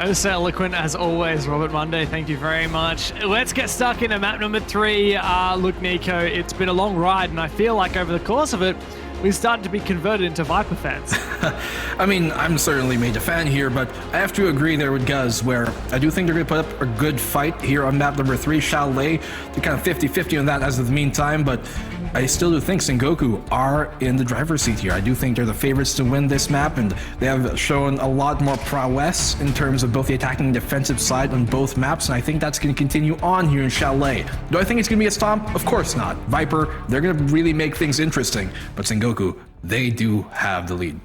Oh, so eloquent as always, Robert Monday. Thank you very much. Let's get stuck into map number 3. Look, Nico, it's been a long ride, and I feel like over the course of it, we started to be converted into Viper fans. I mean, I'm certainly made a fan here, but I have to agree there with Guz, where I do think they're going to put up a good fight here on map number 3, Chalet. They're kind of 50-50 on that as of the meantime, but I still do think Sengoku are in the driver's seat here. I do think they're the favorites to win this map, and they have shown a lot more prowess in terms of both the attacking and defensive side on both maps, and I think that's going to continue on here in Chalet. Do I think it's going to be a stomp? Of course not. Viper, they're going to really make things interesting, but Sengoku, they do have the lead.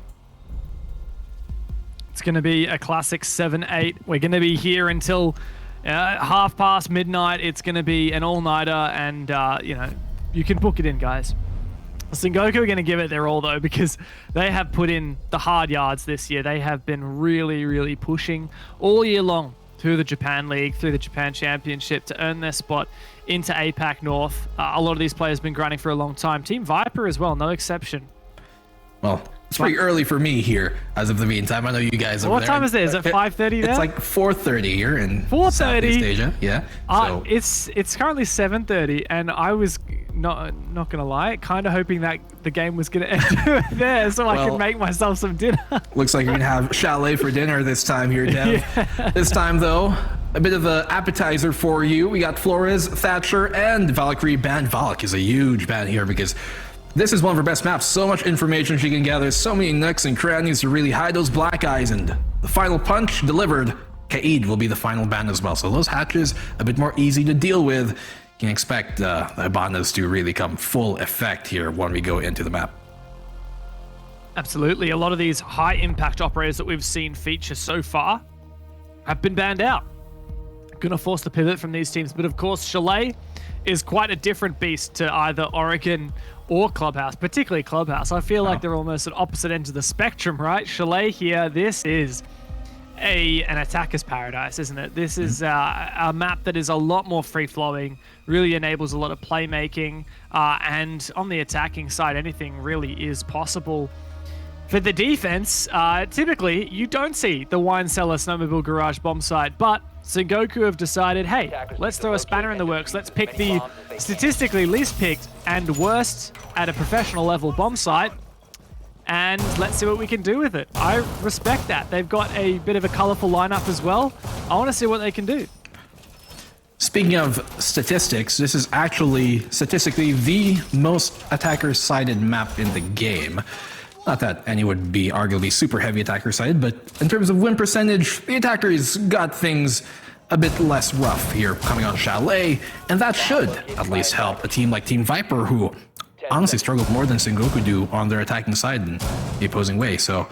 It's going to be a classic 7-8. We're going to be here until half past midnight. It's going to be an all-nighter, and, you can book it in, guys. Sengoku are going to give it their all, though, because they have put in the hard yards this year. They have been really, really pushing all year long through the Japan League, through the Japan Championship to earn their spot into APAC North. A lot of these players have been grinding for a long time. Team Viper as well, no exception. Well, it's pretty early for me here as of the meantime. I know you guys over What there. time is it? Is it 5:30 there? It's like 4:30 here in 4:30? Southeast Asia. Yeah. So. It's currently 7:30, and I was not gonna lie, kind of hoping that the game was gonna end there, so I could make myself some dinner. Looks like you're gonna have Chalet for dinner this time here, Dev. Yeah. This time though, a bit of an appetizer for you. We got Flores, Thatcher, and Valkyrie ban. Valk is a huge ban here because this is one of her best maps. So much information she can gather, so many nooks and crannies to really hide those black eyes, and the final punch delivered. Kaid will be the final ban as well. So those hatches a bit more easy to deal with. You can expect the Habanas to really come full effect here when we go into the map. Absolutely. A lot of these high impact operators that we've seen feature so far have been banned out. Gonna force the pivot from these teams, but of course Chalet is quite a different beast to either Oregon or Clubhouse, particularly Clubhouse. I feel like they're almost at opposite ends of the spectrum, right? Chalet here, this is an attacker's paradise, isn't it? This is a map that is a lot more free-flowing, really enables a lot of playmaking, and on the attacking side, anything really is possible. For the defense, typically, you don't see the wine cellar snowmobile garage bomb site, but Sengoku have decided, hey, let's throw a spanner in the works. Let's pick the statistically least picked and worst at a professional level bomb site, and let's see what we can do with it. I respect that. They've got a bit of a colorful lineup as well. I want to see what they can do. Speaking of statistics, this is actually statistically the most attacker-sided map in the game. Not that any would be arguably super heavy attacker sided, but in terms of win percentage, the attackers got things a bit less rough here coming on Chalet, and that should at least help a team like Team Viper, who honestly struggled more than Sengoku do on their attacking side in the opposing way. So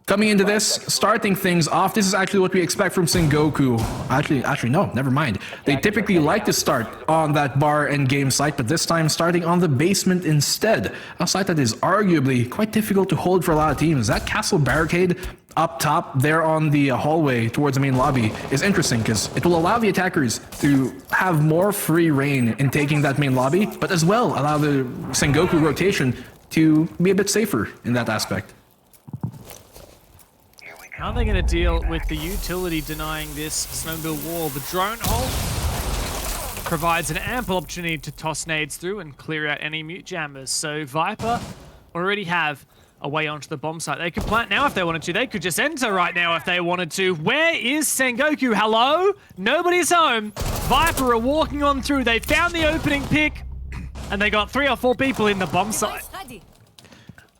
coming into this, starting things off, this is actually what we expect from Sengoku. Actually, no, never mind. They typically like to start on that bar and game site, but this time starting on the basement instead. A site that is arguably quite difficult to hold for a lot of teams. That castle barricade up top there on the hallway towards the main lobby is interesting because it will allow the attackers to have more free reign in taking that main lobby, but as well allow the Sengoku rotation to be a bit safer in that aspect. How are they going to deal with the utility denying this snowmobile wall? The drone hole provides an ample opportunity to toss nades through and clear out any mute jammers. So Viper already have a way onto the bomb site. They could plant now if they wanted to. They could just enter right now if they wanted to. Where is Sengoku? Hello? Nobody's home. Viper are walking on through. They found the opening pick, and they got 3 or 4 people in the bomb site.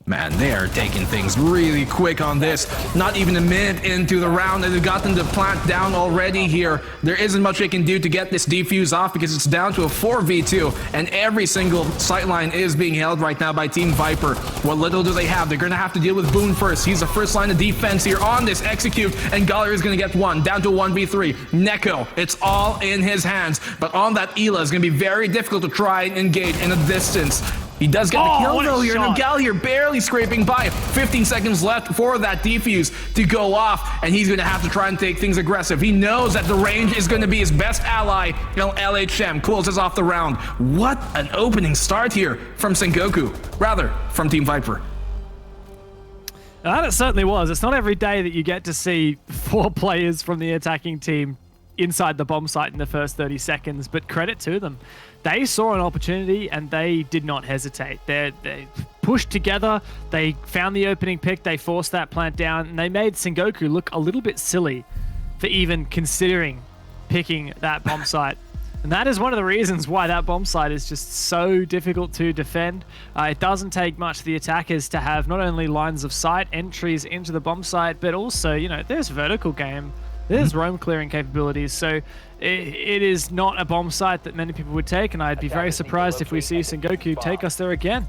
Man, they are taking things really quick on this. Not even a minute into the round, and they've got them to plant down already here. There isn't much they can do to get this defuse off because it's down to a 4v2, and every single sightline is being held right now by Team Viper. What little do they have? They're going to have to deal with Boone first. He's the first line of defense here on this execute, and Galler is going to get one, down to 1v3. Neko, it's all in his hands, but on that Ela is going to be very difficult to try and engage in a distance. He does get the kill though here. Nagal here barely scraping by. 15 seconds left for that defuse to go off, and he's going to have to try and take things aggressive. He knows that the range is going to be his best ally. LHM closes off the round. What an opening start here from Sengoku. Rather, from Team Viper. And it certainly was. It's not every day that you get to see 4 players from the attacking team inside the bomb site in the first 30 seconds, but credit to them. They saw an opportunity and they did not hesitate. They pushed together, they found the opening pick, they forced that plant down, and they made Sengoku look a little bit silly for even considering picking that bomb site. And that is one of the reasons why that bomb site is just so difficult to defend. It doesn't take much for the attackers to have not only lines of sight, entries into the bomb site, but also, you know, there's vertical game, there's roam clearing capabilities. So it is not a bomb site that many people would take, and I'd be very surprised if we see Sengoku take us there again.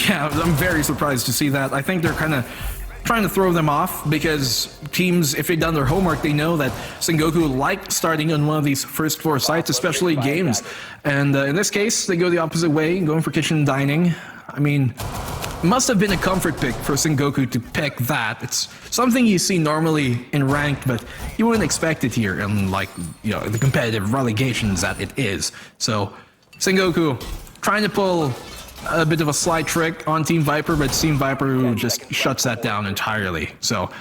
Yeah, I'm very surprised to see that. I think they're kind of trying to throw them off because teams, if they've done their homework, they know that Sengoku like starting on one of these first 4 sites, especially games. And in this case, they go the opposite way, going for kitchen dining. I mean, it must have been a comfort pick for Sengoku to pick that. It's something you see normally in ranked, but you wouldn't expect it here in, like, you know, the competitive relegations that it is. So Sengoku trying to pull a bit of a sly trick on Team Viper, but Team Viper just shuts that down entirely. So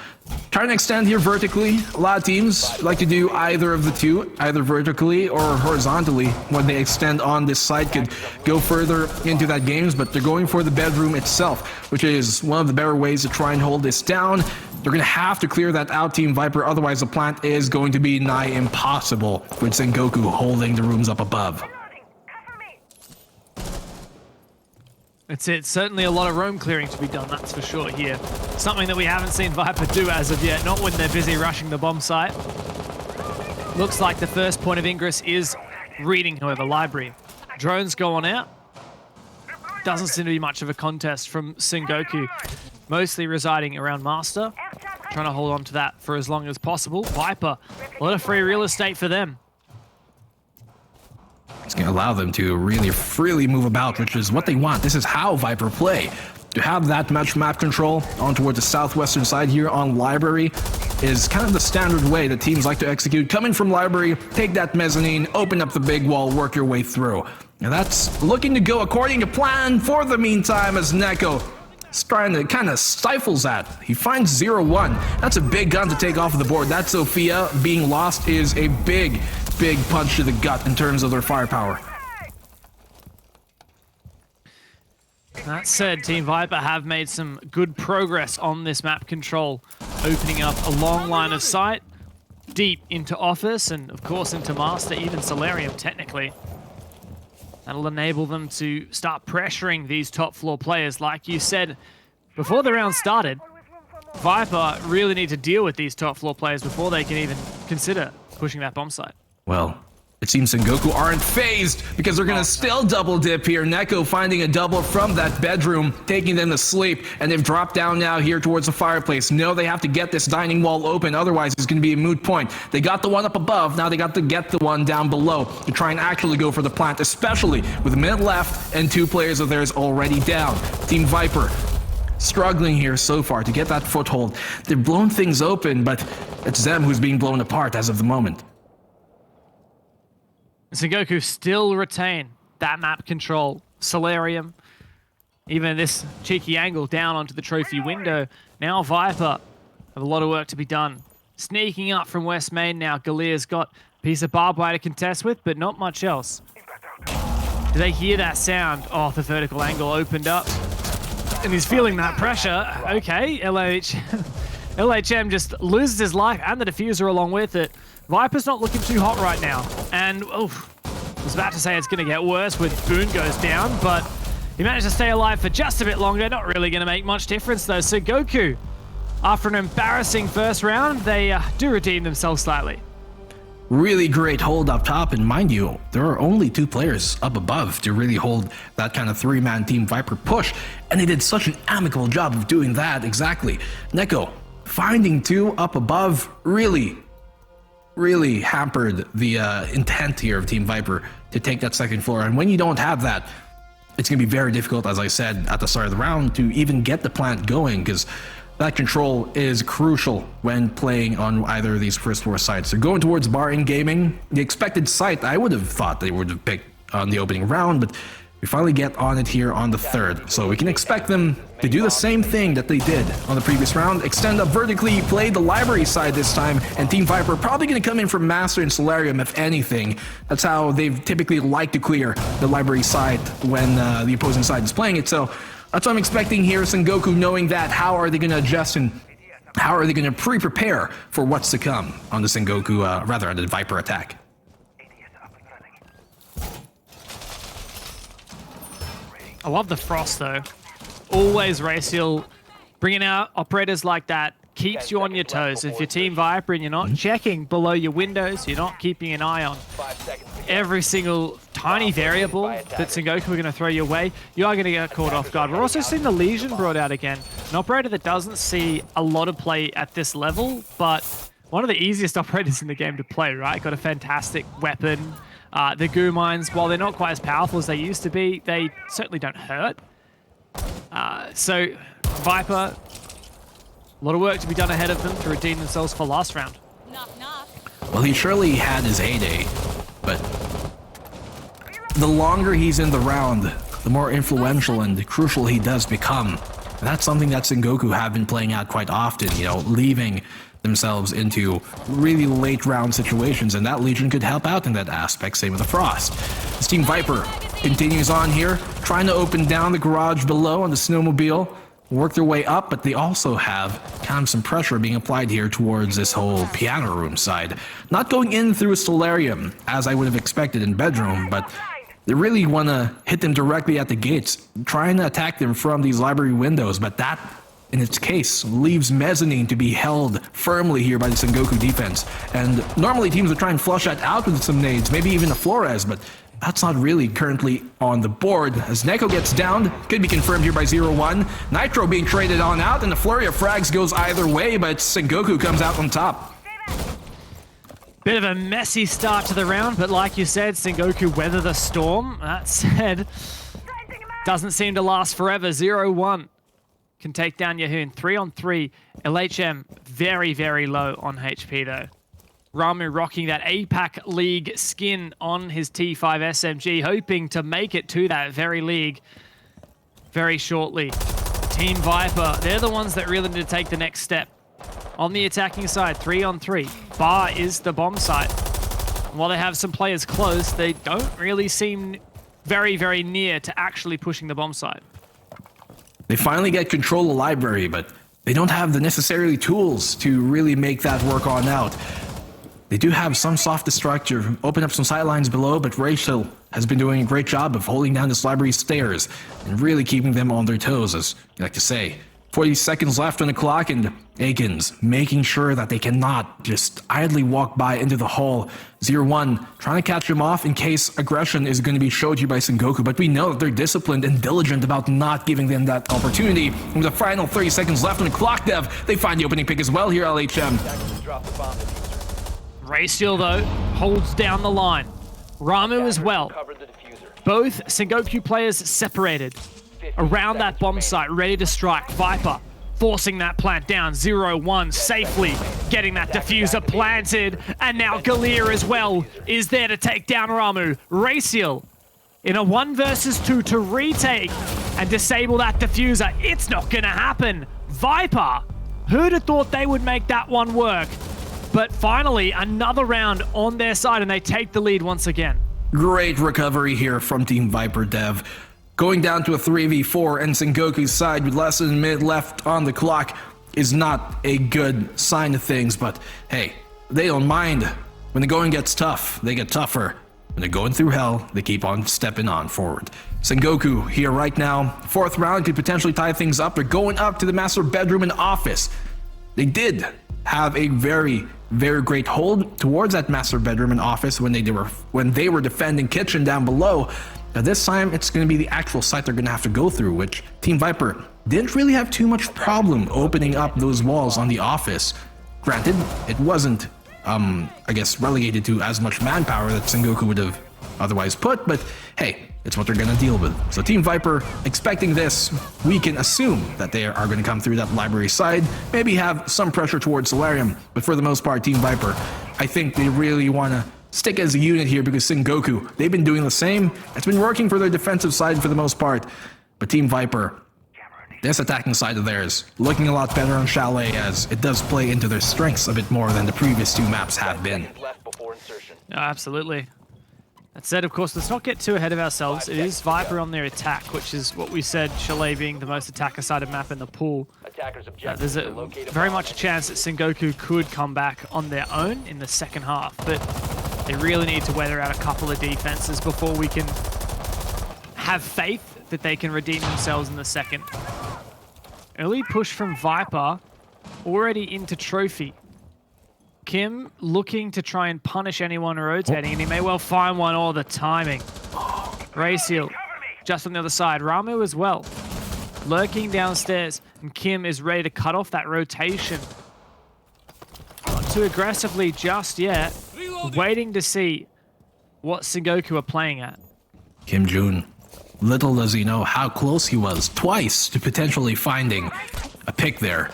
trying to extend here vertically. A lot of teams like to do either of the two, either vertically or horizontally. When they extend on this side, could go further into that games, but they're going for the bedroom itself, which is one of the better ways to try and hold this down. They're going to have to clear that out, Team Viper, otherwise the plant is going to be nigh impossible with Sengoku holding the rooms up above. It's certainly a lot of roam clearing to be done, that's for sure here. Something that we haven't seen Viper do as of yet, not when they're busy rushing the bomb site. Looks like the first point of ingress is reading, however, library. Drones go on out. Doesn't seem to be much of a contest from Sengoku, mostly residing around Master. Trying to hold on to that for as long as possible. Viper, a lot of free real estate for them. It's going to allow them to really freely move about, which is what they want. This is how Viper play. To have that much map control on towards the southwestern side here on Library is kind of the standard way that teams like to execute. Come in from Library, take that mezzanine, open up the big wall, work your way through. And that's looking to go according to plan for the meantime, as Neko is trying to kind of stifles that. He finds 0-1. That's a big gun to take off of the board. That Sophia being lost is a big punch to the gut in terms of their firepower. That said, Team Viper have made some good progress on this map control, opening up a long line of sight deep into Office and, of course, into Master, even Solarium, technically. That'll enable them to start pressuring these top floor players. Like you said, before the round started, Viper really need to deal with these top floor players before they can even consider pushing that bomb site. Well, it seems Sengoku aren't phased because they're going to still double dip here. Neko finding a double from that bedroom, taking them to sleep, and they've dropped down now here towards the fireplace. No, they have to get this dining wall open, otherwise it's going to be a moot point. They got the one up above, now they got to get the one down below to try and actually go for the plant, especially with a minute left and 2 players of theirs already down. Team Viper struggling here so far to get that foothold. They've blown things open, but it's them who's being blown apart as of the moment. Sengoku still retain that map control. Solarium, even this cheeky angle down onto the trophy window. Now Viper have a lot of work to be done. Sneaking up from West Main now. Galier's got a piece of barbed wire to contest with, but not much else. Do they hear that sound? Oh, the vertical angle opened up. And he's feeling that pressure. Okay, LHM just loses his life and the diffuser along with it. Viper's not looking too hot right now. And, I was about to say it's going to get worse when Boone goes down, but he managed to stay alive for just a bit longer. Not really going to make much difference, though. So Goku, after an embarrassing first round, they do redeem themselves slightly. Really great hold up top, and mind you, there are only 2 players up above to really hold that kind of 3-man Team Viper push, and they did such an amicable job of doing that, exactly. Neko finding 2 up above really hampered the intent here of Team Viper to take that second floor, and when you don't have that, it's going to be very difficult, as I said at the start of the round, to even get the plant going, because that control is crucial when playing on either of these first 4 sites. So going towards Bar in Gaming, the expected site I would have thought they would have picked on the opening round, but We finally get on it here on the third, so we can expect them to do the same thing that they did on the previous round, extend up vertically, play the library side this time, and Team Viper probably going to come in for Master and Solarium if anything. That's how they've typically liked to clear the library side when the opposing side is playing it, so that's what I'm expecting here. Sengoku, knowing that, how are they going to adjust and how are they going to pre-prepare for what's to come on the Sengoku, rather on the Viper attack? I love the Frost, though. Always Racial bringing out operators like that keeps you on your toes. If you're Team Viper and you're not checking below your windows, you're not keeping an eye on every single tiny variable that Sengoku are going to throw your way, you are going to get caught off guard. We're also seeing the Legion brought out again. An operator that doesn't see a lot of play at this level, but one of the easiest operators in the game to play, right? Got a fantastic weapon. The goo mines, while they're not quite as powerful as they used to be, they certainly don't hurt. So Viper, a lot of work to be done ahead of them to redeem themselves for last round. Knock, knock. Well, he surely had his heyday, but the longer he's in the round, the more influential and crucial he does become. And that's something that Sengoku have been playing out quite often, you know, leaving themselves into really late round situations, and that Legion could help out in that aspect. Same with the Frost. This Team Viper continues on here, trying to open down the garage below on the snowmobile, work their way up, but they also have kind of some pressure being applied here towards this whole piano room side. Not going in through a Solarium, as I would have expected in bedroom, but they really want to hit them directly at the gates, trying to attack them from these library windows, but that, in its case, leaves mezzanine to be held firmly here by the Sengoku defense. And normally teams would try and flush that out with some nades, maybe even a Flores, but that's not really currently on the board. As Neko gets downed, could be confirmed here by 0-1. Nitro being traded on out, and the flurry of frags goes either way, but Sengoku comes out on top. Bit of a messy start to the round, but like you said, Sengoku weather the storm. That said, doesn't seem to last forever. 0-1 can take down Yahoon. 3-on-3. LHM very, very low on HP though. Ramu rocking that APAC League skin on his T5 SMG, hoping to make it to that very league very shortly. Team Viper, they're the ones that really need to take the next step. On the attacking side, 3-on-3. Bar is the bomb site. While they have some players close, they don't really seem very, very near to actually pushing the bomb site. They finally get control of the library, but they don't have the necessary tools to really make that work on out. They do have some soft structure, open up some sidelines below, but Rachel has been doing a great job of holding down this library stairs and really keeping them on their toes, as you like to say. 40 seconds left on the clock, and Akins making sure that they cannot just idly walk by into the hole. 0-1, trying to catch him off in case aggression is going to be showed to you by Sengoku, but we know that they're disciplined and diligent about not giving them that opportunity. With the final 30 seconds left on the clock, Dev, they find the opening pick as well here, LHM. Racial, though, holds down the line. Ramu as well. Both Sengoku players separated around that bomb site, ready to strike. Viper forcing that plant down. 0-1 safely getting that diffuser planted. And now Galir as well is there to take down Ramu. Racial in a 1 versus 2 to retake and disable that diffuser. It's not going to happen. Viper, who'd have thought they would make that one work? But finally, another round on their side, and they take the lead once again. Great recovery here from Team Viper, Dev. Going down to a 3v4, and Sengoku's side with less than a minute left on the clock is not a good sign of things, but hey, they don't mind. When the going gets tough, they get tougher. When they're going through hell, they keep on stepping on forward. Sengoku here right now. 4th round could potentially tie things up. They're going up to the master bedroom and office. They did have a very, very great hold towards that master bedroom and office when they were defending kitchen down below. Now this time it's going to be the actual site they're going to have to go through, which Team Viper didn't really have too much problem opening up those walls on the office. Granted, it wasn't I guess relegated to as much manpower that Sengoku would have otherwise put, but hey, it's what they're going to deal with. So Team Viper, expecting this, we can assume that they are going to come through that library side, maybe have some pressure towards Solarium, but for the most part, Team Viper, I think they really want to stick as a unit here because Sengoku, they've been doing the same. It's been working for their defensive side for the most part. But Team Viper, this attacking side of theirs, looking a lot better on Chalet as it does play into their strengths a bit more than the previous two maps have been. No, absolutely. That said, of course, let's not get too ahead of ourselves. It is Viper on their attack, which is what we said, Chalet being the most attacker-sided map in the pool. There's very much a chance that Sengoku could come back on their own in the second half, but they really need to weather out a couple of defenses before we can have faith that they can redeem themselves in the second. Early push from Viper, already into Trophy. Kim looking to try and punish anyone rotating, and he may well find one. All the timing. Raciel just on the other side. Ramu as well, lurking downstairs, and Kim is ready to cut off that rotation. Not too aggressively just yet, waiting to see what Sengoku are playing at. Kim Jun, little does he know how close he was twice to potentially finding a pick there.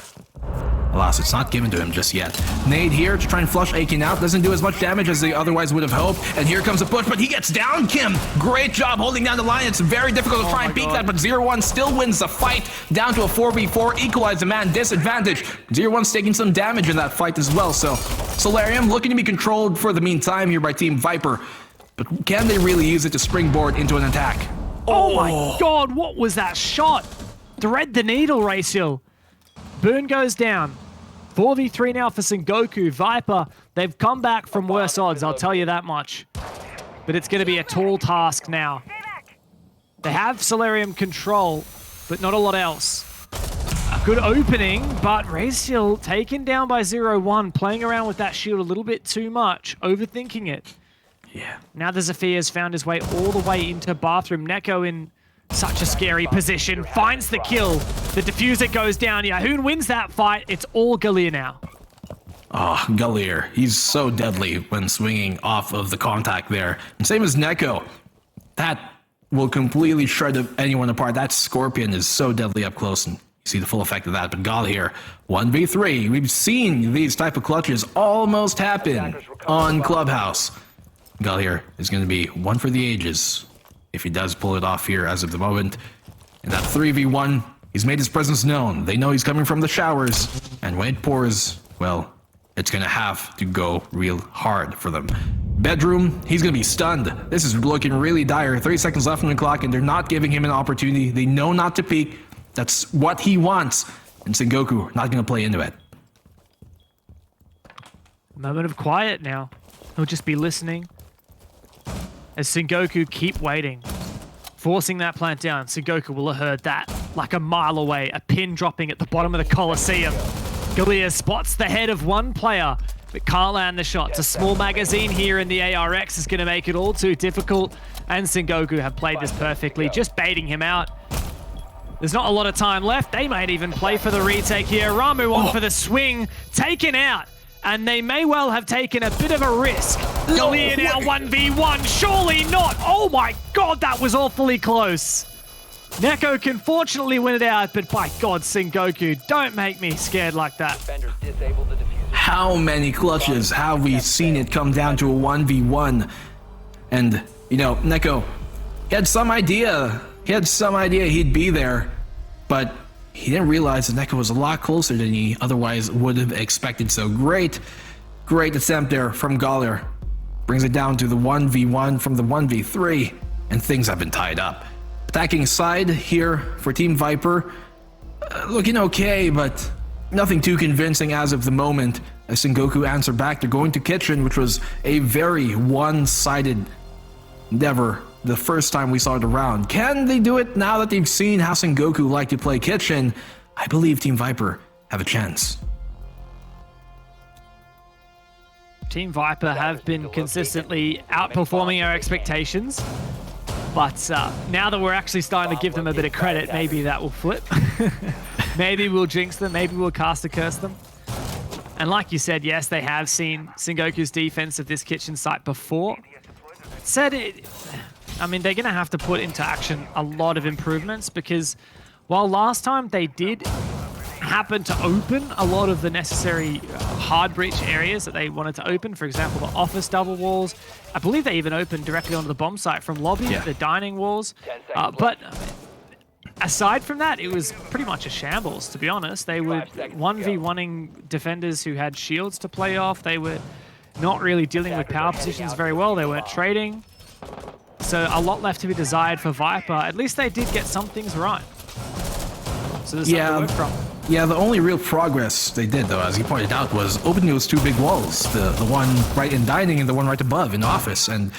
Alas, it's not given to him just yet. Nade here to try and flush Aiken out. Doesn't do as much damage as they otherwise would have hoped. And here comes a push, but he gets down, Kim. Great job holding down the line. It's very difficult to try and beat that, but 0-1 still wins the fight. Down to a 4v4, equalize the man disadvantage. 0-1's taking some damage in that fight as well. So Solarium looking to be controlled for the meantime here by Team Viper. But can they really use it to springboard into an attack? Oh my god, what was that shot? Thread the needle, Raciel. Boone goes down. 4v3 now for Sengoku. Viper, they've come back from worse odds, I'll tell you that much. But it's going to be a tall task now. They have Solarium control, but not a lot else. A good opening, but Raciel taken down by 0-1, playing around with that shield a little bit too much, overthinking it. Yeah. Now the Zephyr has found his way all the way into bathroom. Neko in such a scary position, finds the kill. The diffuser goes down. Yahoon wins that fight. It's all Galir now. Oh, Galir. He's so deadly when swinging off of the contact there. And same as Neko. That will completely shred anyone apart. That Scorpion is so deadly up close, and you see the full effect of that. But Galir, 1v3. We've seen these type of clutches almost happen on Clubhouse. Galir is going to be one for the ages if he does pull it off here as of the moment. In that 3v1, he's made his presence known. They know he's coming from the showers, and when it pours, well, it's gonna have to go real hard for them. Bedroom, he's gonna be stunned. This is looking really dire. 30 seconds left on the clock, and they're not giving him an opportunity. They know not to peek. That's what he wants. And Sengoku not gonna play into it. Moment of quiet now. He'll just be listening as Sengoku keep waiting, forcing that plant down. Sengoku will have heard that like a mile away, a pin dropping at the bottom of the Coliseum. Galir spots the head of one player, but can't land the shot. It's a small magazine here, and the ARX is going to make it all too difficult, and Sengoku have played this perfectly, just baiting him out. There's not a lot of time left. They might even play for the retake here. Ramu on for the swing, taken out. And they may well have taken a bit of a risk. Galir now 1v1, surely not. Oh my god, that was awfully close. Neko can fortunately win it out, but by god, Sengoku, don't make me scared like that. How many clutches have we seen it come down to a 1v1? And, you know, Neko, he had some idea he'd be there, but he didn't realize that Neko was a lot closer than he otherwise would have expected. So great attempt there from Galir. Brings it down to the 1v1 from the 1v3, and things have been tied up. Attacking side here for Team Viper, looking okay, but nothing too convincing as of the moment. As Sengoku answer back, they're going to Kitchen, which was a very one-sided endeavor the first time we saw it around. Can they do it now that they've seen how Sengoku like to play Kitchen? I believe Team Viper have a chance. Team Viper have been consistently outperforming our expectations, but now that we're actually starting to give them a bit of credit, maybe that will flip. Maybe we'll jinx them, maybe we'll cast a curse them. And like you said, yes, they have seen Sengoku's defense of this Kitchen site before. I mean, they're going to have to put into action a lot of improvements, because while last time they did happened to open a lot of the necessary hard breach areas that they wanted to open. For example, the office double walls. I believe they even opened directly onto the bomb site from lobby, the dining walls. But aside from that, it was pretty much a shambles, to be honest. They were 1v1ing defenders who had shields to play off. They were not really dealing with power positions very well. They weren't trading. So a lot left to be desired for Viper. At least they did get some things right. So there's something to work from. Yeah, the only real progress they did, though, as you pointed out, was opening those two big walls. The one right in dining and the one right above in office. And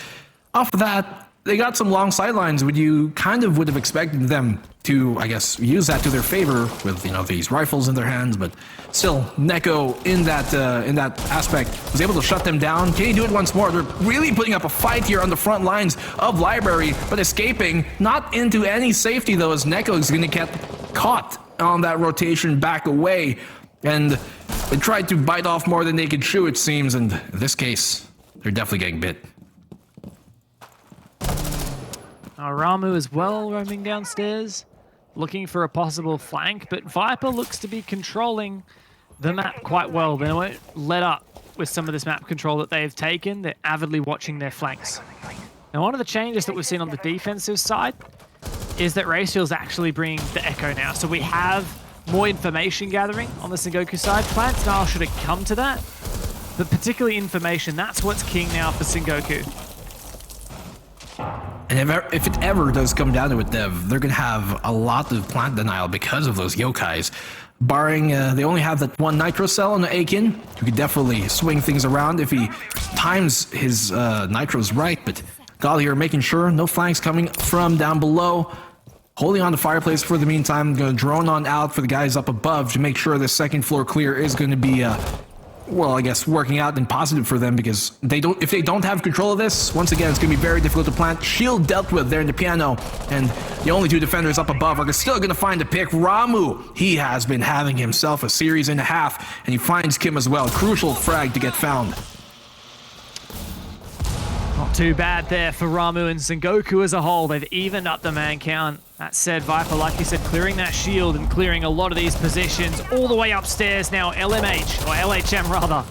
off of that, they got some long sidelines when you kind of would have expected them to, I guess, use that to their favor with, you know, these rifles in their hands. But still, Neko in that aspect was able to shut them down. Can he do it once more? They're really putting up a fight here on the front lines of Library, but escaping not into any safety, though, as Neko is going to get caught on that rotation back away. And they tried to bite off more than they could chew, it seems. And in this case, they're definitely getting bit. Ramu as well roaming downstairs, looking for a possible flank, but Viper looks to be controlling the map quite well. They won't let up with some of this map control that they've taken. They're avidly watching their flanks. Now, one of the changes that we've seen on the defensive side is that Raciel's actually bringing the Echo now. So we have more information gathering on the Sengoku side. Plant Denial should have come to that, but particularly information, that's what's king now for Sengoku. And if it ever does come down to it, Dev, they're going to have a lot of plant denial because of those yokais. Barring, they only have that one nitro cell on the Aiken, who could definitely swing things around if he times his nitros right. But Gal here making sure no flanks coming from down below. Holding on to Fireplace for the meantime. Going to drone on out for the guys up above to make sure the second floor clear is going to be well, I guess working out and positive for them, because if they don't have control of this, once again, it's going to be very difficult to plant. Shield dealt with there in the piano, and the only two defenders up above are still going to find a pick. Ramu, he has been having himself a series and a half, and he finds Kim as well. Crucial frag to get found. Not too bad there for Ramu and Sengoku as a whole. They've evened up the man count. That said, Viper, like you said, clearing that shield and clearing a lot of these positions all the way upstairs now. LMH, or LHM rather,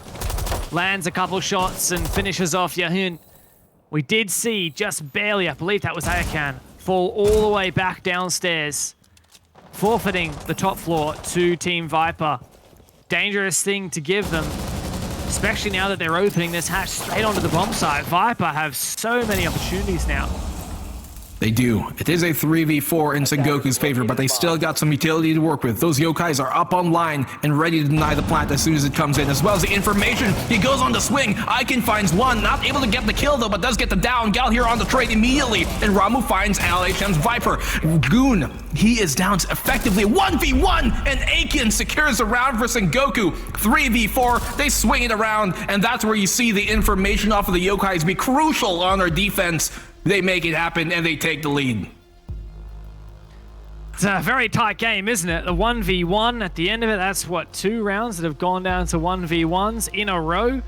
lands a couple shots and finishes off Yahun. We did see just barely, I believe that was Ayakan, fall all the way back downstairs, forfeiting the top floor to Team Viper. Dangerous thing to give them, especially now that they're opening this hatch straight onto the bomb site. Viper have so many opportunities now. They do. It is a 3v4 in Sengoku's favor, but they still got some utility to work with. Those yokais are up online and ready to deny the plant as soon as it comes in, as well as the information. He goes on the swing. Aiken finds one, not able to get the kill though, but does get the down. Gal here on the trade immediately, and Ramu finds LHM's Viper. Goon, he is down to effectively 1v1, and Aiken secures the round for Sengoku. 3v4, they swing it around, and that's where you see the information off of the yokais be crucial on their defense. They make it happen, and they take the lead. It's a very tight game, isn't it? The 1v1 at the end of it, that's what, 2 rounds that have gone down to 1v1s in a row.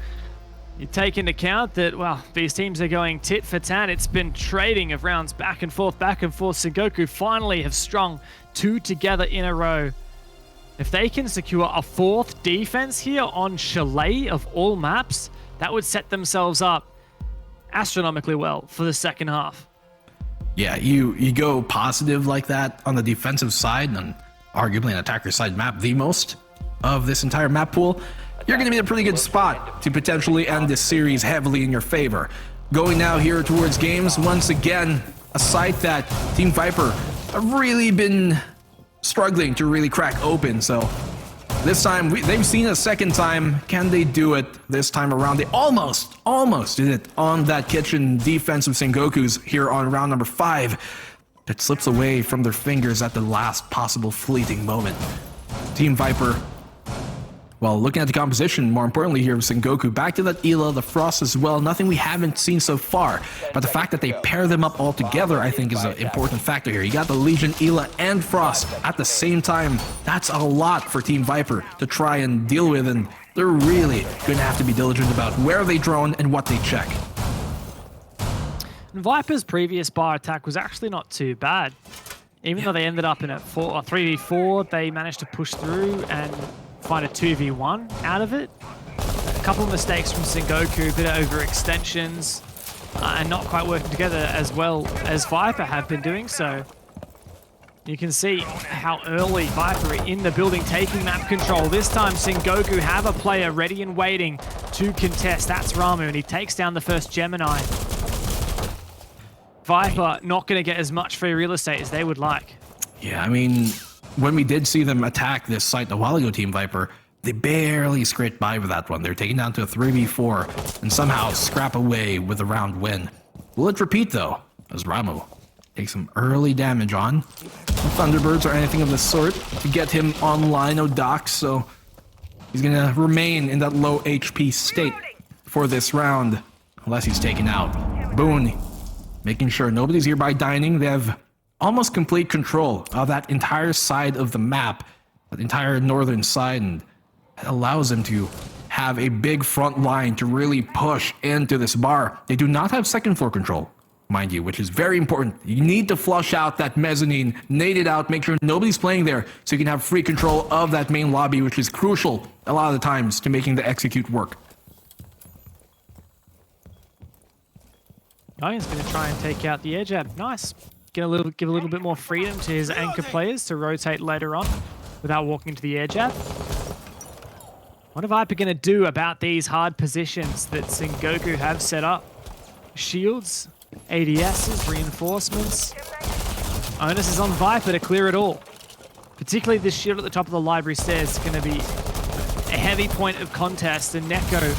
You take into account that, well, these teams are going tit for tat. It's been trading of rounds back and forth, back and forth. Sengoku finally have strung 2 together in a row. If they can secure a 4th defense here on Chalet of all maps, that would set themselves up astronomically well for the second half. Yeah, you go positive like that on the defensive side, and arguably an attacker side map, the most of this entire map pool, you're going to be in a pretty good spot to potentially end this series heavily in your favor. Going now here towards games, once again, a site that Team Viper have really been struggling to really crack open, so this time, they've seen a second time. Can they do it this time around? They almost did it on that kitchen defensive Sengoku's here on round number 5. It slips away from their fingers at the last possible fleeting moment. Team Viper, well, looking at the composition, more importantly here, Sengoku, back to that Ela, the Frost as well, nothing we haven't seen so far. But the fact that they pair them up all together, I think, is an important factor here. You got the Legion, Ela, and Frost at the same time. That's a lot for Team Viper to try and deal with, and they're really going to have to be diligent about where they drone and what they check. Viper's previous bar attack was actually not too bad. Even though they ended up in a 3v4, they managed to push through and find a 2v1 out of it. A couple of mistakes from Sengoku, a bit of overextensions, and not quite working together as well as Viper have been doing so. You can see how early Viper are in the building taking map control. This time Sengoku have a player ready and waiting to contest. That's Ramu, and he takes down the first Gemini. Viper not going to get as much free real estate as they would like. Yeah, I mean, when we did see them attack this site a while ago, Team Viper, they barely scraped by with that one. They're taken down to a 3v4 and somehow scrap away with a round win. Will it repeat, though, as Ramu takes some early damage on? No Thunderbirds or anything of the sort to get him online, no docks, so he's going to remain in that low HP state for this round, unless he's taken out. Boone making sure nobody's here by dining. They have almost complete control of that entire side of the map, that entire northern side, and it allows them to have a big front line to really push into this bar. They do not have second floor control, mind you, which is very important. You need to flush out that mezzanine, nade it out, make sure nobody's playing there so you can have free control of that main lobby, which is crucial a lot of the times to making the execute work. Oh, he's going to try and take out the edge ab. Nice. Give a little bit more freedom to his anchor players to rotate later on without walking to the edge ab. What are Viper going to do about these hard positions that Sengoku have set up? Shields, ADSs, reinforcements. Onus is on Viper to clear it all. Particularly this shield at the top of the library stairs is going to be a heavy point of contest, and Neko,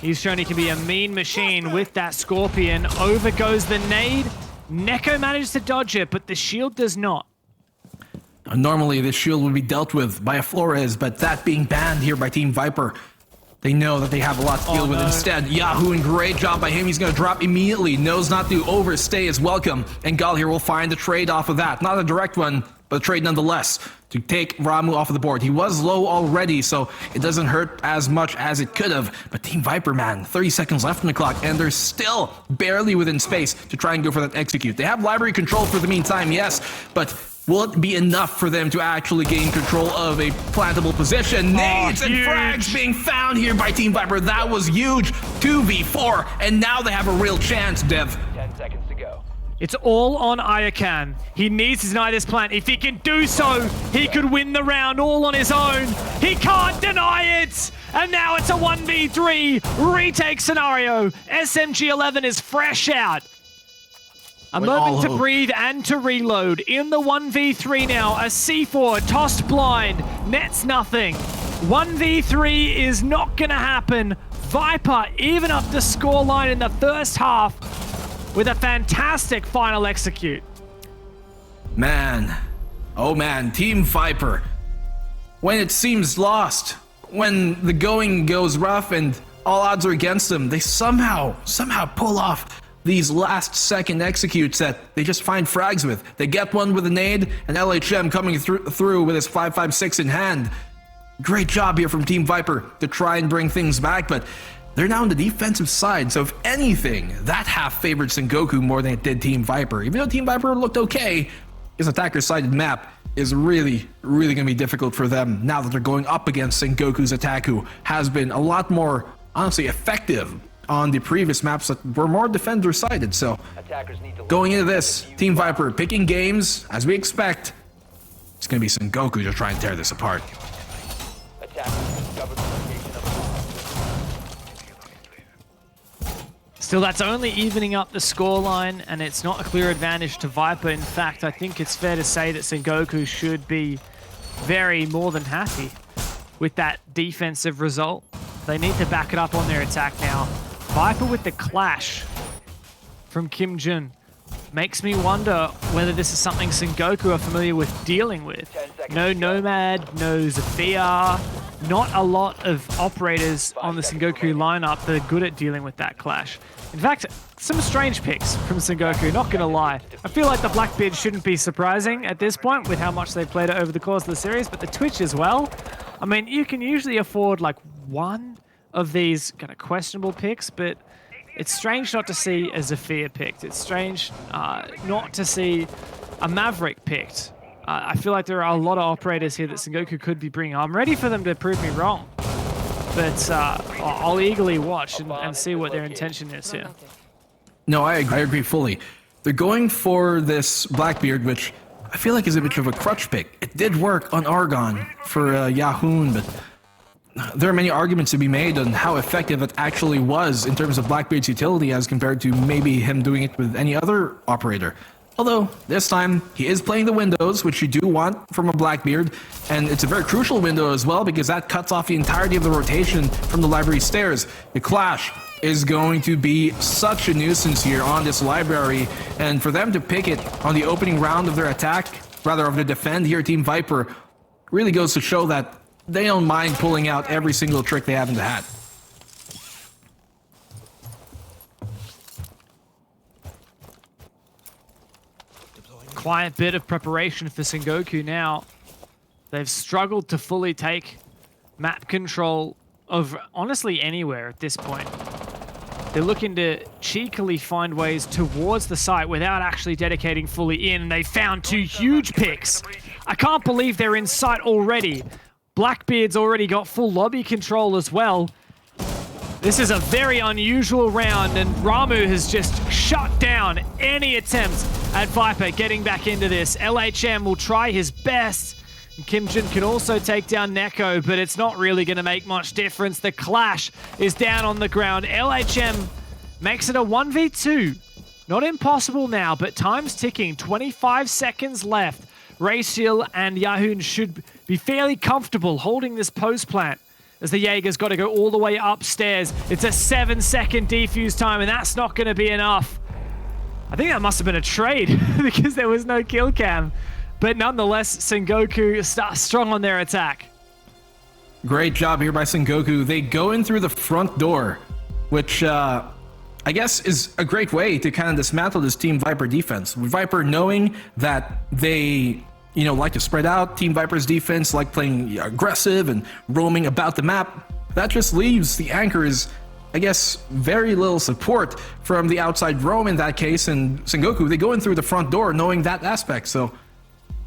he's shown he can be a mean machine with that Scorpion. Over goes the nade. Neko manages to dodge it, but the shield does not. Normally, this shield would be dealt with by a Flores, but that being banned here by Team Viper, they know that they have a lot to deal with. Instead, Yahoo, and great job by him. He's going to drop immediately. Knows not to overstay his welcome. And Gal here will find a trade off of that. Not a direct one, but a trade nonetheless to take Ramu off of the board. He was low already, so it doesn't hurt as much as it could have. But Team Viper, man, 30 seconds left on the clock, and they're still barely within space to try and go for that execute. They have library control for the meantime, yes, but will it be enough for them to actually gain control of a plantable position? Nades and frags being found here by Team Viper. That was huge. 2v4, and now they have a real chance, Dev. 10 seconds to go. It's all on Ayakan. He needs to deny this plant. If he can do so, he could win the round all on his own. He can't deny it! And now it's a 1v3 retake scenario. SMG-11 is fresh out. A moment to breathe and to reload. In the 1v3 now, a C4 tossed blind, nets nothing. 1v3 is not gonna happen. Viper even up the scoreline in the first half with a fantastic final execute. Man, oh man, Team Viper. When it seems lost, when the going goes rough and all odds are against them, they somehow pull off these last second executes that they just find frags with. They get one with a nade, and LHM coming through with his 5.56 in hand. Great job here from Team Viper to try and bring things back, but they're now on the defensive side, so if anything, that half favored Sengoku more than it did Team Viper. Even though Team Viper looked okay, his attacker-sided map is really going to be difficult for them now that they're going up against Sengoku's attack, who has been a lot more, honestly, effective on the previous maps that were more defender-sided. So going into this, Team Viper picking games, as we expect. It's going to be Sengoku to try and tear this apart. Still, that's only evening up the scoreline, and it's not a clear advantage to Viper. In fact, I think it's fair to say that Sengoku should be more than happy with that defensive result. They need to back it up on their attack now. Viper with the clash from Kim Jun makes me wonder whether this is something Sengoku are familiar with dealing with. No Nomad, no Zafia, not a lot of operators on the Sengoku lineup that are good at dealing with that clash. In fact, some strange picks from Sengoku, not gonna lie. I feel like the Blackbeard shouldn't be surprising at this point with how much they've played it over the course of the series, but the Twitch as well. I mean, you can usually afford like one of these kind of questionable picks, but it's strange not to see a Zafir picked. It's strange not to see a Maverick picked. I feel like there are a lot of operators here that Sengoku could be bringing. I'm ready for them to prove me wrong. But I'll eagerly watch and see what their intention is here. No, I agree fully. They're going for this Blackbeard, which I feel like is a bit of a crutch pick. It did work on Argon for Yahoon, but there are many arguments to be made on how effective it actually was in terms of Blackbeard's utility as compared to maybe him doing it with any other operator. Although, this time, he is playing the windows, which you do want from a Blackbeard, and it's a very crucial window as well because that cuts off the entirety of the rotation from the library stairs. The clash is going to be such a nuisance here on this library, and for them to pick it on the opening round of their attack, rather of the defend here, Team Viper, really goes to show that they don't mind pulling out every single trick they have in the hat. Quiet bit of preparation for Sengoku now. They've struggled to fully take map control of honestly anywhere at this point. They're looking to cheekily find ways towards the site without actually dedicating fully in. They found 2 huge picks. I can't believe they're in sight already. Blackbeard's already got full lobby control as well. This is a very unusual round, and Ramu has just shut down any attempt at Viper getting back into this. LHM will try his best. Kim Jun can also take down Neko, but it's not really going to make much difference. The clash is down on the ground. LHM makes it a 1v2. Not impossible now, but time's ticking. 25 seconds left. Raciel and Yahoon should be fairly comfortable holding this post plant, as the Jaeger's got to go all the way upstairs. It's a 7-second defuse time, and that's not going to be enough. I think that must have been a trade because there was no kill cam. But nonetheless, Sengoku starts strong on their attack. Great job here by Sengoku. They go in through the front door, which I guess is a great way to kind of dismantle this Team Viper defense. With Viper knowing that they like to spread out, Team Viper's defense like playing aggressive and roaming about the map. That just leaves the anchors, I guess, very little support from the outside roam in that case, and Sengoku, they go in through the front door knowing that aspect. So,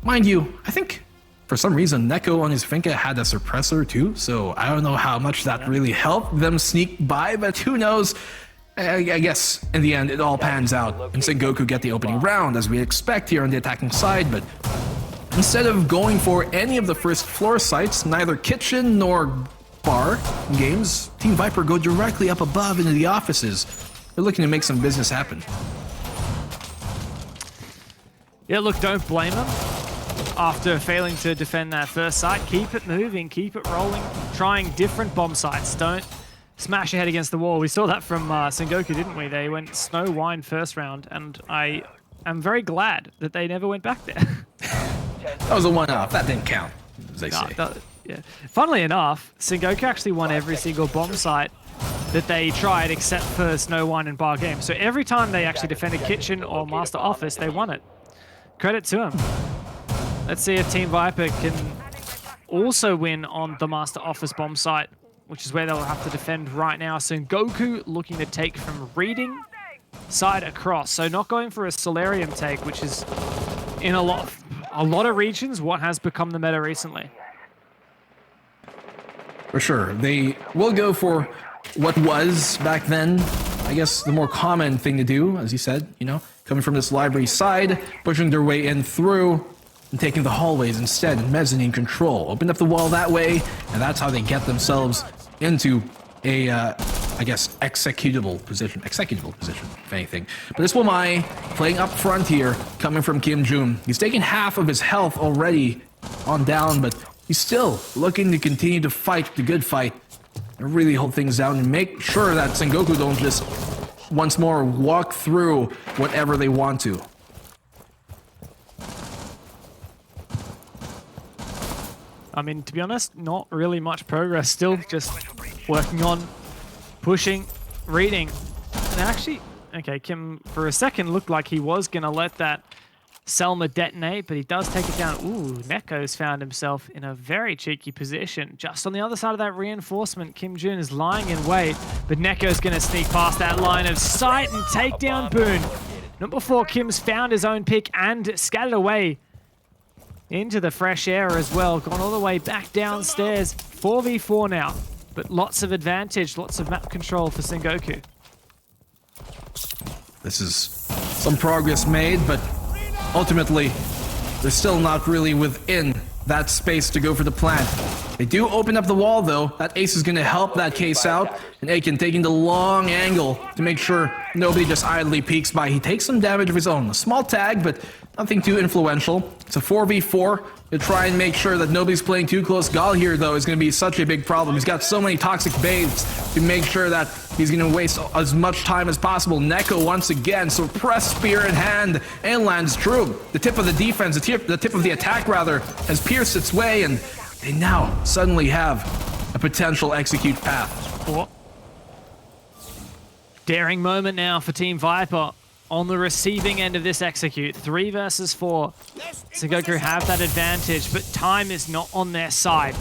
mind you, I think for some reason Neko on his Finka had a suppressor too, so I don't know how much that really helped them sneak by, but who knows. I guess in the end it all pans out and Sengoku get the opening round as we expect here on the attacking side, but instead of going for any of the first floor sites, neither kitchen nor bar games, Team Viper go directly up above into the offices. They're looking to make some business happen. Yeah, look, don't blame them. After failing to defend that first site, keep it moving, keep it rolling, trying different bomb sites. Don't smash your head against the wall. We saw that from Sengoku, didn't we? They went Snow Wine first round, and I am very glad that they never went back there. That was a one-off. That didn't count, as they say. Yeah. Funnily enough, Sengoku actually won every single bomb site that they tried except for Snow Wine and Bar Game. So every time they actually defended Kitchen or Master Office, they won it. Credit to them. Let's see if Team Viper can also win on the Master Office bomb site, which is where they'll have to defend right now. Sengoku looking to take from Reading side across. So not going for a Solarium take, which is in a lot of regions what has become the meta recently. For sure. They will go for what was back then, I guess, the more common thing to do, as you said, coming from this library side, pushing their way in through, and taking the hallways instead, and mezzanine control. Open up the wall that way, and that's how they get themselves into a, I guess, executable position, if anything. But this Wamai playing up front here, coming from Kim Jun. He's taken half of his health already on down, but he's still looking to continue to fight the good fight and really hold things down and make sure that Sengoku don't just once more walk through whatever they want to. I mean, to be honest, not really much progress. Still just working on pushing, reading. And actually, okay, Kim for a second looked like he was going to let that Selma detonate, but he does take it down. Ooh, Neko's found himself in a very cheeky position. Just on the other side of that reinforcement, Kim Jun is lying in wait, but Neko's going to sneak past that line of sight and take down Boone. Not before Kim's found his own pick and scattered away into the fresh air as well. Gone all the way back downstairs. 4v4 now, but lots of advantage, lots of map control for Sengoku. This is some progress made, but ultimately, they're still not really within that space to go for the plant. They do open up the wall, though. That ace is going to help that case out. And Aiken taking the long angle to make sure nobody just idly peeks by. He takes some damage of his own. A small tag, but nothing too influential. It's a 4v4 to try and make sure that nobody's playing too close. Gal here, though, is going to be such a big problem. He's got so many toxic babes to make sure that he's going to waste as much time as possible. Neko once again, so press spear in hand and lands true. The tip of the defense, the tip of the attack, rather, has pierced its way, and they now suddenly have a potential execute path. Daring moment now for Team Viper on the receiving end of this execute. 3 versus 4. Sengoku have that advantage, but time is not on their side.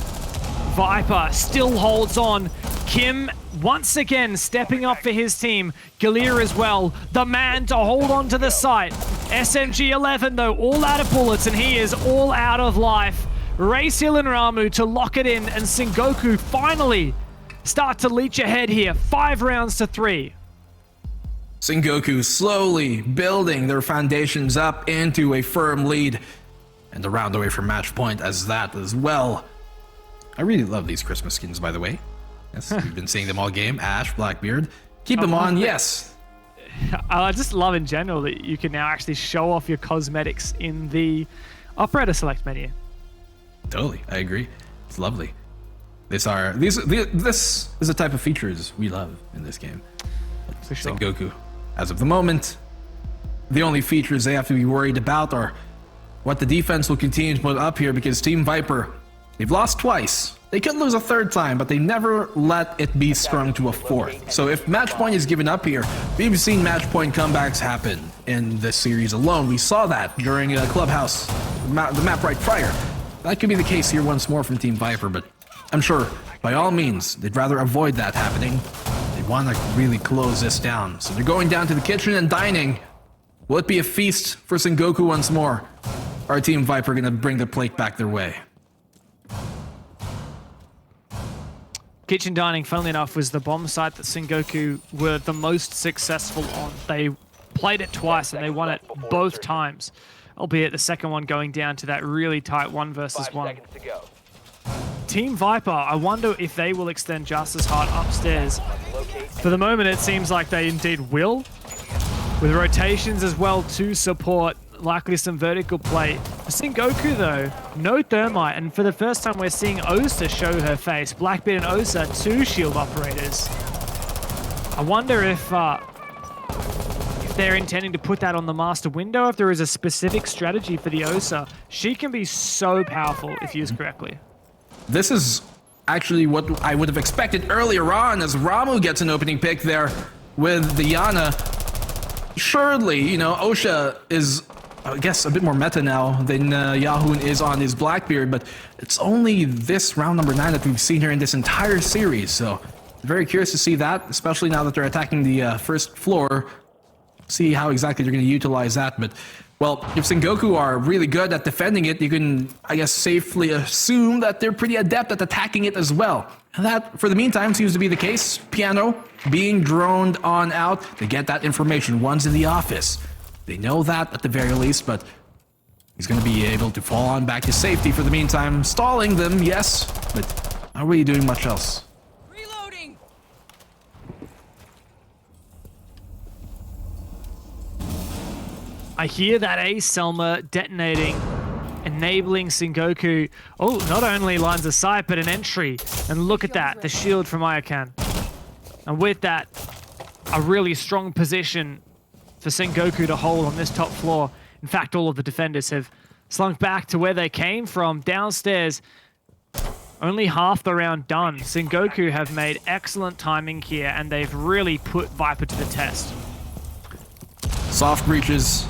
Viper still holds on. Kim once again stepping up for his team. Galir as well, the man to hold on to the site. SMG-11 though, all out of bullets, and he is all out of life. Race Hill and Ramu to lock it in, and Sengoku finally start to leech ahead here. 5 rounds to 3. Sengoku slowly building their foundations up into a firm lead, and a round away from match point as that as well. I really love these Christmas skins, by the way. Yes, we've been seeing them all game. Ash, Blackbeard. Keep them on, yes. I just love in general that you can now actually show off your cosmetics in the operator select menu. Totally, I agree. It's lovely. This is the type of features we love in this game. For sure. Sengoku, as of the moment, the only features they have to be worried about are what the defense will continue to put up here, because Team Viper, they've lost twice. They could lose a third time, but they never let it be strung to a fourth. So if match point is given up here, we've seen match point comebacks happen in this series alone. We saw that during Clubhouse, the map right prior. That could be the case here once more from Team Viper, but I'm sure by all means they'd rather avoid that happening. They want to really close this down. So they're going down to the kitchen and dining. Will it be a feast for Sengoku once more? Our Team Viper going to bring the plate back their way. Kitchen dining, funnily enough, was the bomb site that Sengoku were the most successful on. They played it twice and they won it both times, albeit the second one going down to that really tight 1 versus 1. Team Viper, I wonder if they will extend just as hard upstairs. For the moment, it seems like they indeed will, with rotations as well to support, likely some vertical play. For Sengoku though, no thermite, and for the first time we're seeing Osa show her face. Blackbeard and Osa, 2 shield operators. I wonder if they're intending to put that on the master window, if there is a specific strategy for the Osa. She can be so powerful if used correctly. This is actually what I would have expected earlier on, as Ramu gets an opening pick there with the Yana. Surely, you know, Osha is, I guess, a bit more meta now than Yahoo is on his Blackbeard, but it's only this round number 9 that we've seen her in this entire series, so very curious to see that, especially now that they're attacking the first floor. See how exactly they're going to utilize that, but, well, if Sengoku are really good at defending it, you can, I guess, safely assume that they're pretty adept at attacking it as well. And that, for the meantime, seems to be the case. Piano being droned on out. They get that information. One's in the office. They know that at the very least, but he's going to be able to fall on back to safety for the meantime. Stalling them, yes, but not really doing much else. Reloading. I hear that ace, Selma, detonating, enabling Sengoku. Oh, not only lines of sight, but an entry. And look at that, the shield from Ayakan. And with that, a really strong position for Sengoku to hold on this top floor. In fact, all of the defenders have slunk back to where they came from, downstairs. Only half the round done. Sengoku have made excellent timing here, and they've really put Viper to the test. Soft breaches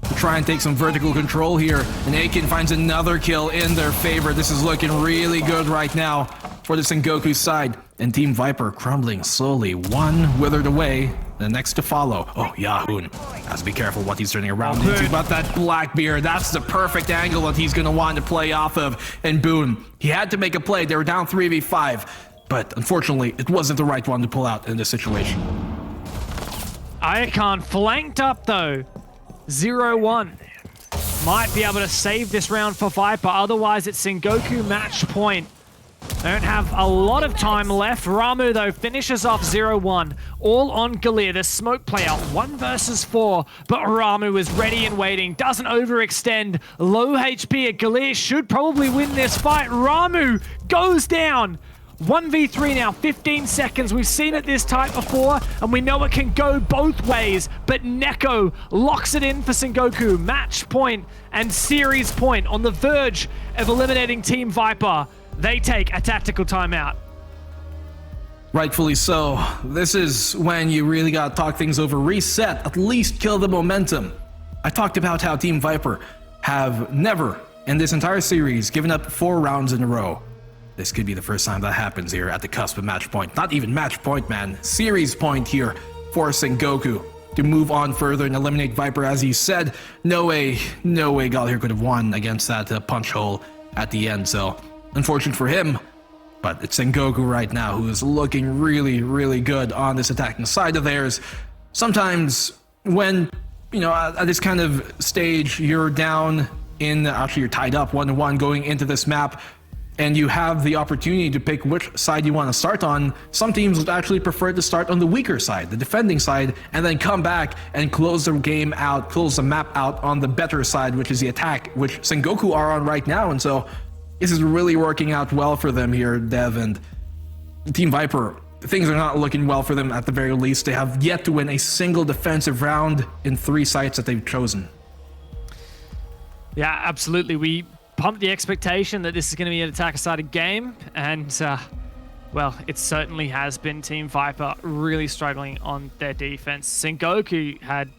to try and take some vertical control here, and Aiken finds another kill in their favor. This is looking really good right now for the Sengoku side. And Team Viper crumbling slowly, one withered away, the next to follow. Oh, Yahoon has to be careful what he's turning around into, but that Blackbeard, that's the perfect angle that he's going to want to play off of. And Boone, he had to make a play. They were down 3v5, but unfortunately, it wasn't the right one to pull out in this situation. Icon flanked up though. 0-1. Might be able to save this round for Viper, otherwise it's Sengoku match point. Don't have a lot of time left. Ramu, though, finishes off 0-1. All on Galia. The smoke play out 1 versus 4. But Ramu is ready and waiting. Doesn't overextend. Low HP at Galia should probably win this fight. Ramu goes down. 1v3 now, 15 seconds. We've seen it this type before, and we know it can go both ways. But Neko locks it in for Sengoku. Match point and series point on the verge of eliminating Team Viper. They take a tactical timeout. Rightfully so. This is when you really gotta talk things over, reset, at least kill the momentum. I talked about how Team Viper have never, in this entire series, given up 4 rounds in a row. This could be the first time that happens here at the cusp of match point. Not even match point, man. Series point here for Sengoku to move on further and eliminate Viper. As you said, no way Gal here could have won against that punch hole at the end, so unfortunate for him, but it's Sengoku right now who is looking really good on this attacking side of theirs. Sometimes when, you know, at this kind of stage, you're down in, actually you're tied up 1-1 going into this map, and you have the opportunity to pick which side you want to start on. Some teams would actually prefer to start on the weaker side, the defending side, and then come back and close the game out, close the map out on the better side, which is the attack, which Sengoku are on right now. And so this is really working out well for them here, Dev, and Team Viper. Things are not looking well for them at the very least. They have yet to win a single defensive round in 3 sites that they've chosen. Yeah, absolutely. We pumped the expectation that this is going to be an attacker-sided game, and well, it certainly has been. Team Viper really struggling on their defense. Sengoku had,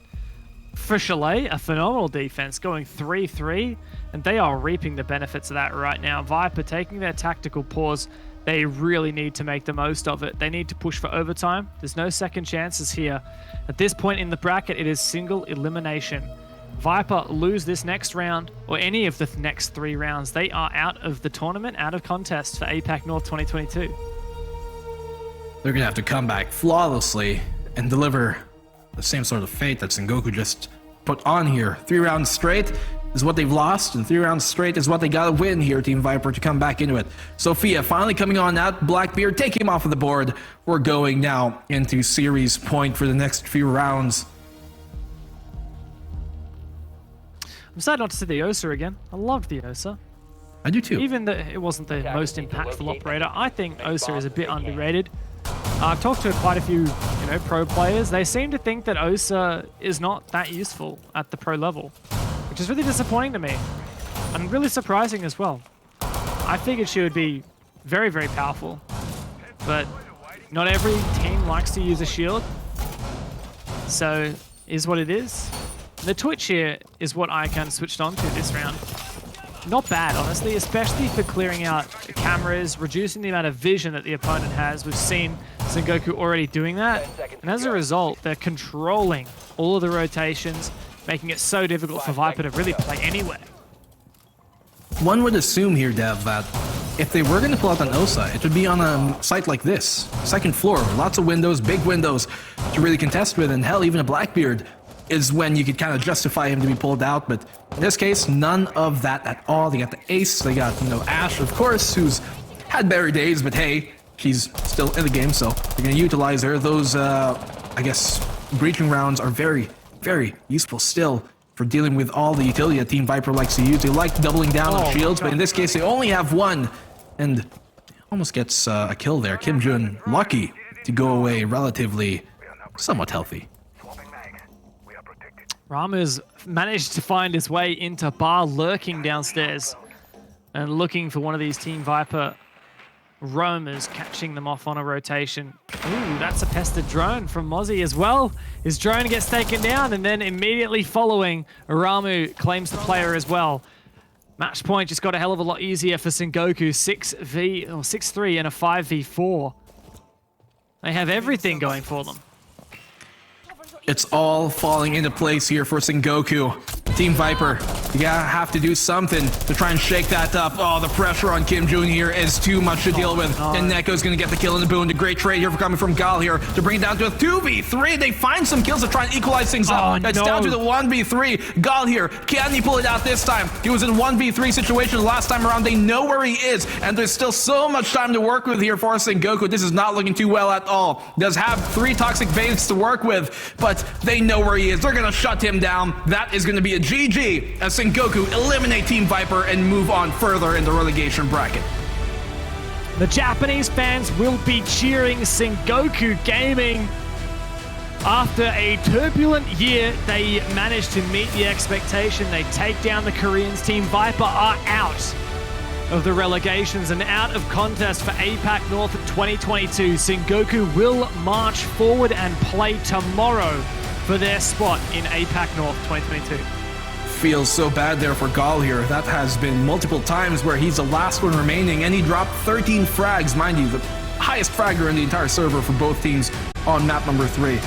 for Chalet, a phenomenal defense, going 3-3, and they are reaping the benefits of that right now. Viper taking their tactical pause. They really need to make the most of it. They need to push for overtime. There's no second chances here. At this point in the bracket, it is single elimination. Viper lose this next round, or any of the next 3 rounds, they are out of the tournament, out of contest for APAC North 2022. They're gonna have to come back flawlessly and deliver the same sort of fate that Sengoku just put on here. 3 rounds straight is what they've lost, and 3 rounds straight is what they gotta win here, Team Viper, to come back into it. Sophia finally coming on out. Blackbeard, take him off of the board. We're going now into series point for the next few rounds. I'm sad not to see the Osa again. I loved the Osa. I do too. Even though it wasn't the most impactful operator, I think Osa is a bit underrated. I've talked to quite a few, pro players. They seem to think that Osa is not that useful at the pro level, which is really disappointing to me, and really surprising as well. I figured she would be very powerful, but not every team likes to use a shield, so is what it is. The Twitch here is what I kind of switched on to this round. Not bad, honestly, especially for clearing out cameras, reducing the amount of vision that the opponent has. We've seen Sengoku already doing that, and as a result, they're controlling all of the rotations, making it so difficult for Viper to really play anywhere. One would assume here, Dev, that if they were going to pull out an Osa, it would be on a site like this. 2nd floor, lots of windows, big windows to really contest with, and hell, even a Blackbeard is when you could kind of justify him to be pulled out, but in this case, none of that at all. They got the Ace, they got, Ash, of course, who's had better days, but hey, she's still in the game, so they're going to utilize her. Those, I guess, breaching rounds are very useful still for dealing with all the utility that Team Viper likes to use. They like doubling down on shields, but in this case, they only have 1, and almost gets a kill there. Kim Jun, lucky to go away relatively somewhat healthy. Rama's managed to find his way into bar, lurking downstairs and looking for one of these Team Viper roamers, catching them off on a rotation. Ooh, that's a pested drone from Mozzie as well. His drone gets taken down, and then immediately following, Ramu claims the player as well. Match point just got a hell of a lot easier for Sengoku. 6-3 and a 5v4. They have everything going for them. It's all falling into place here for Sengoku. Team Viper, you gotta have to do something to try and shake that up. Oh, the pressure on Kim Jun here is too much to deal with. no. And Neko's gonna get the kill in the boon. A great trade here for coming from Gal here to bring it down to a 2v3. They find some kills to try and equalize things up. Oh, It's no. down to the 1v3. Gal here, can he pull it out this time? He was in 1v3 situation last time around. They know where he is, and there's still so much time to work with here for Sengoku. This is not looking too well at all. Does have 3 toxic veins to work with, but they know where he is. They're gonna shut him down. That is gonna be a GG as Sengoku eliminate Team Viper and move on further in the relegation bracket. The Japanese fans will be cheering Sengoku Gaming. After a turbulent year, they managed to meet the expectation. They take down the Koreans. Team Viper are out of the relegations and out of contest for APAC North 2022. Sengoku will march forward and play tomorrow for their spot in APAC North 2022. Feels so bad there for Gal here. That has been multiple times where he's the last one remaining, and he dropped 13 frags, mind you, the highest fragger in the entire server for both teams on map number 3.